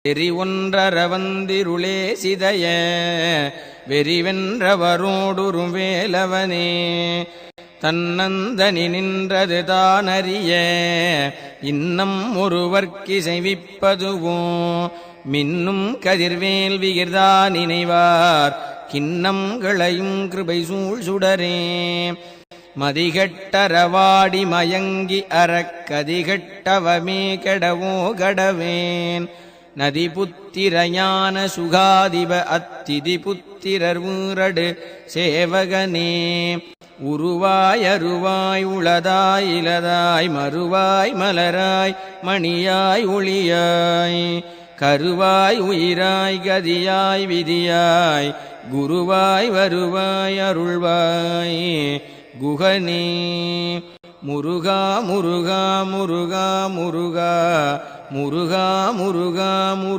வெறி ஒன்றரவந்திருளே சிதைய வெறிவென்றவரோடுறும் வேலவனே தன்னந்தனி நின்றது தானறிய இன்னம் ஒருவர்க்கிசைவிப்பதுவோ மின்னும் கதிர்வேல் விகிர்தா நினைவார் கிண்ணங்களையும் கிருபை சூழ் சுடரே மதிகட்டரவாடி மயங்கி அறக்கதிகட்டவமே கெடவோ கடவேன் நதி புத்திரஞான சுகாதிப அத்திதி புத்திரர் ஊரடு சேவகனே உருவாய் அருவாய் உளதாய் இலதாய் மறுவாய் மலராய் மணியாய் ஒளியாய் கருவாய் உயிராய் கதியாய் விதியாய் குருவாய் வருவாய் அருள்வாய் குகனே முருகா முருகா முருகா முருகா முருகா முருகா